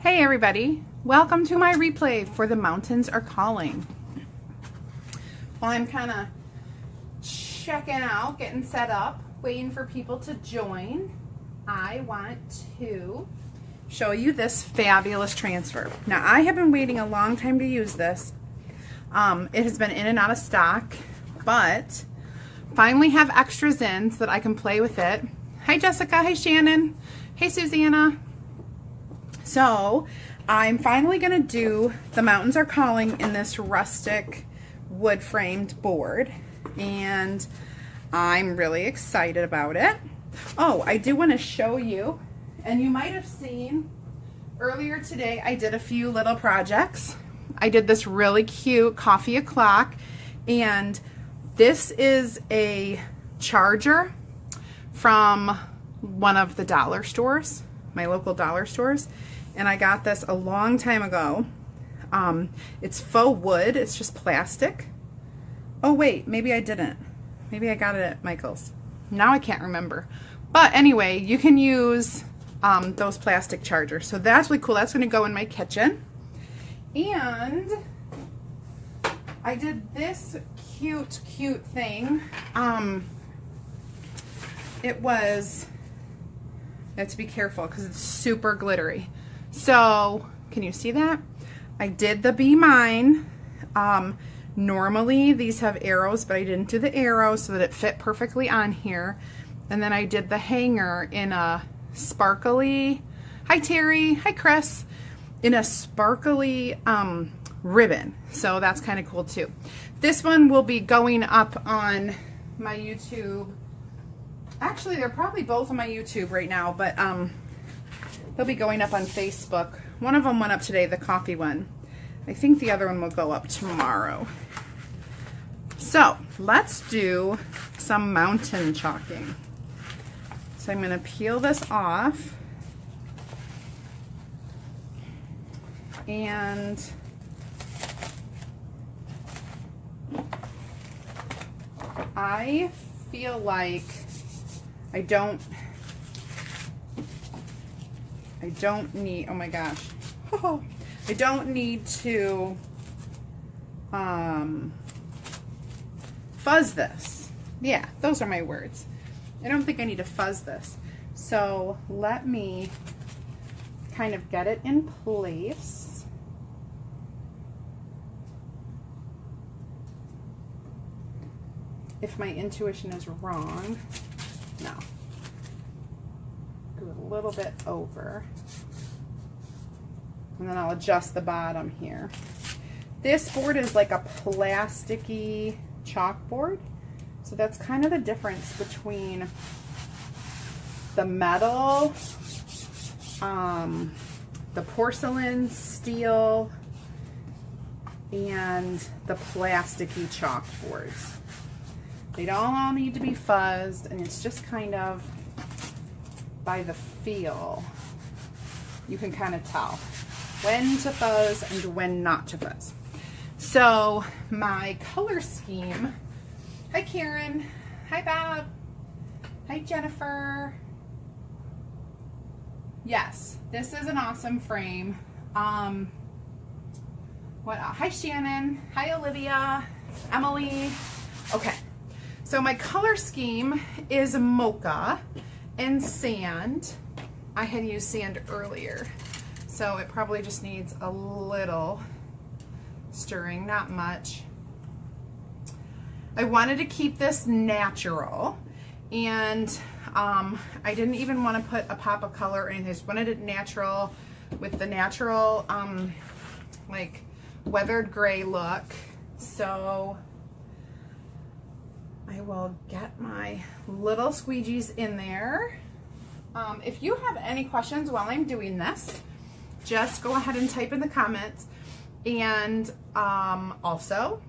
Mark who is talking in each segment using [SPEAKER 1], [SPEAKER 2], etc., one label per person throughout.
[SPEAKER 1] Hey everybody, welcome to my replay for The Mountains Are Calling. While I'm kind of checking out, getting set up, waiting for people to join, I want to show you this fabulous transfer. Now I have been waiting a long time to use this. It has been in and out of stock, but finally have extras in so that I can play with it. Hi Jessica, hi Shannon, hey Susanna. So I'm finally going to do The Mountains Are Calling in this rustic wood framed board, and I'm really excited about it. Oh, I do want to show you, and you might have seen earlier today I did a few little projects. I did this really cute coffee o'clock, and this is a charger from one of the dollar stores, my local dollar stores. And I got this a long time ago. It's faux wood, it's just plastic. Oh wait, maybe I didn't. Maybe I got it at Michael's. Now I can't remember. But anyway, you can use those plastic chargers. So that's really cool. That's gonna go in my kitchen. And I did this cute thing. It was, you have to be careful because it's super glittery. So, can you see that? I did the Be Mine. Normally these have arrows, but I didn't do the arrows so that it fit perfectly on here. And then I did the hanger in a sparkly, hi Terry, hi Chris, in a sparkly ribbon. So that's kind of cool too. This one will be going up on my YouTube. Actually, they're probably both on my YouTube right now, but they'll be going up on Facebook. One of them went up today, the coffee one. I think the other one will go up tomorrow. So let's do some mountain chalking. So I'm going to peel this off. And I feel like I don't need, oh my gosh, I don't need to fuzz this. Yeah, those are my words. I don't think I need to fuzz this. So let me kind of get it in place. If my intuition is wrong, no. Do a little bit over, and then I'll adjust the bottom here. This board is like a plasticky chalkboard, so that's kind of the difference between the metal, the porcelain, steel, and the plasticky chalkboards. They don't all need to be fuzzed, and it's just kind of by the feel, you can kind of tell when to fuzz and when not to fuzz. So my color scheme, hi Karen, hi Bob, hi Jennifer. Yes, this is an awesome frame. What else? Hi Shannon, hi Olivia, Emily. Okay, so my color scheme is mocha and sand. I had used sand earlier, so it probably just needs a little stirring, not much. I wanted to keep this natural, and I didn't even want to put a pop of color or anything. I just wanted it natural with the natural like weathered gray look. So I will get my little squeegees in there. If you have any questions while I'm doing this, just go ahead and type in the comments. And also,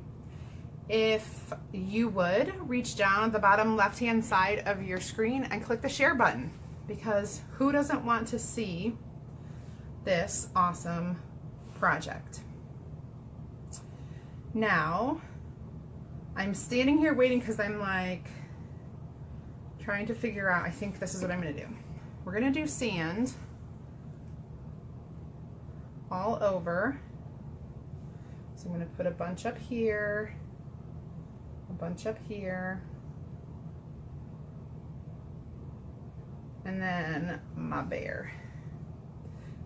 [SPEAKER 1] if you would reach down at the bottom left-hand side of your screen and click the share button, because who doesn't want to see this awesome project? Now, I'm standing here waiting because I'm like trying to figure out, I think this is what I'm going to do. We're going to do sand. all over. So I'm going to put a bunch up here, a bunch up here, and then my bear.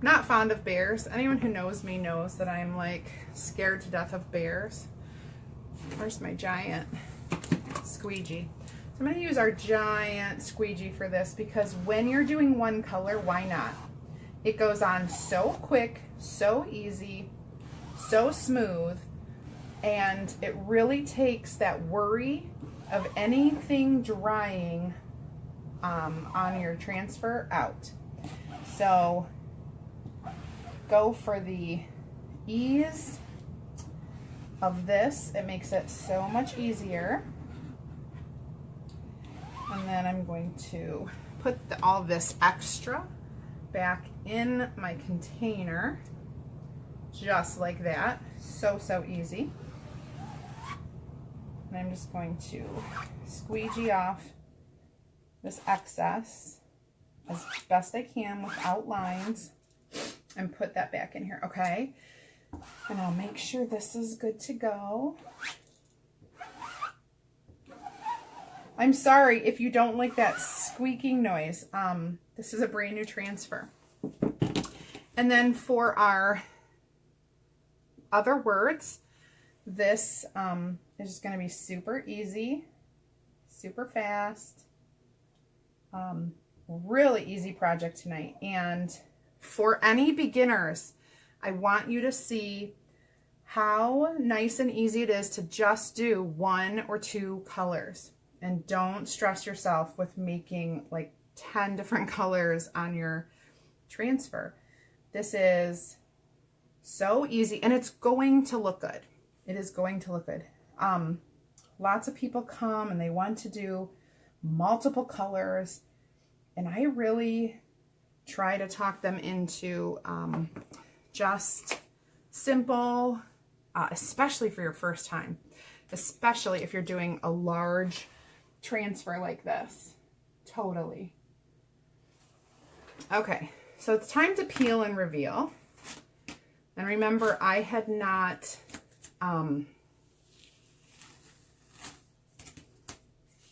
[SPEAKER 1] Not fond of bears. Anyone who knows me knows that I'm like scared to death of bears. Where's my giant squeegee? So I'm going to use our giant squeegee for this because when you're doing one color, why not? It goes on so quick, so easy, so smooth, and it really takes that worry of anything drying on your transfer out. So go for the ease of this. It makes it so much easier. And then I'm going to put all this extra back in my container, just like that. So easy. And I'm just going to squeegee off this excess as best I can without lines and put that back in here, okay? And I'll make sure this is good to go. I'm sorry if you don't like that squeaking noise. This is a brand new transfer. And then for our other words, this is just going to be super easy, super fast, really easy project tonight. And for any beginners, I want you to see how nice and easy it is to just do 1 or 2 colors. And don't stress yourself with making like 10 different colors on your transfer. This is so easy and it's going to look good. It is going to look good. Lots of people come and they want to do multiple colors, and I really try to talk them into just simple, especially for your first time, especially if you're doing a large transfer like this. Totally. Okay, so it's time to peel and reveal. And remember, I had not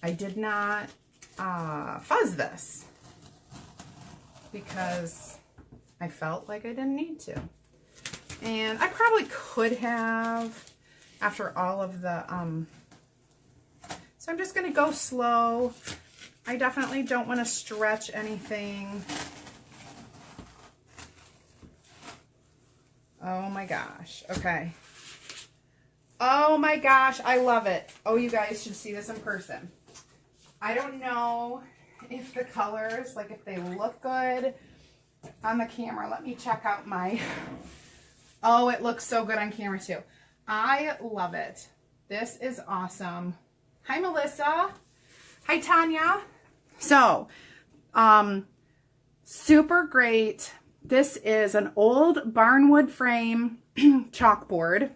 [SPEAKER 1] I did not fuzz this because I felt like I didn't need to. And I probably could have after all of the so I'm just going to go slow. I definitely don't want to stretch anything. Oh my gosh. Okay. Oh my gosh. I love it. Oh, you guys should see this in person. I don't know if the colors, like if they look good on the camera. Let me check out my, oh, it looks so good on camera too. I love it. This is awesome. Hi, Melissa. Hi, Tanya. So, super great. This is an old barnwood frame chalkboard,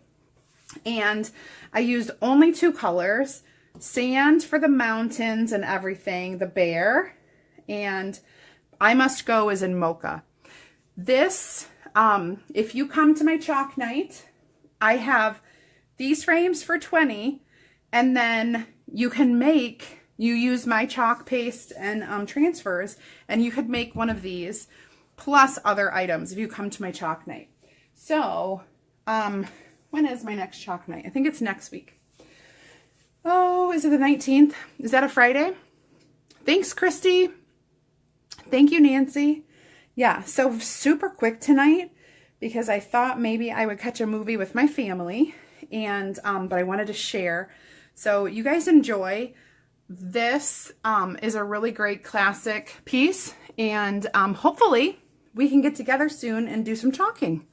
[SPEAKER 1] and I used only 2 colors, sand for the mountains and everything, the bear, and I Must Go is in mocha. This, if you come to my chalk night, I have these frames for $20, and then you can make, you use my chalk paste and transfers, and you could make one of these plus other items if you come to my chalk night. So, when is my next chalk night? I think it's next week. Oh, is it the 19th? Is that a Friday? Thanks, Christy. Thank you, Nancy. Yeah, so super quick tonight because I thought maybe I would catch a movie with my family, and but I wanted to share. So you guys enjoy. This is a really great classic piece, and hopefully we can get together soon and do some chalking.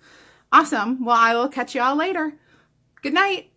[SPEAKER 1] Awesome. Well, I will catch you all later. Good night.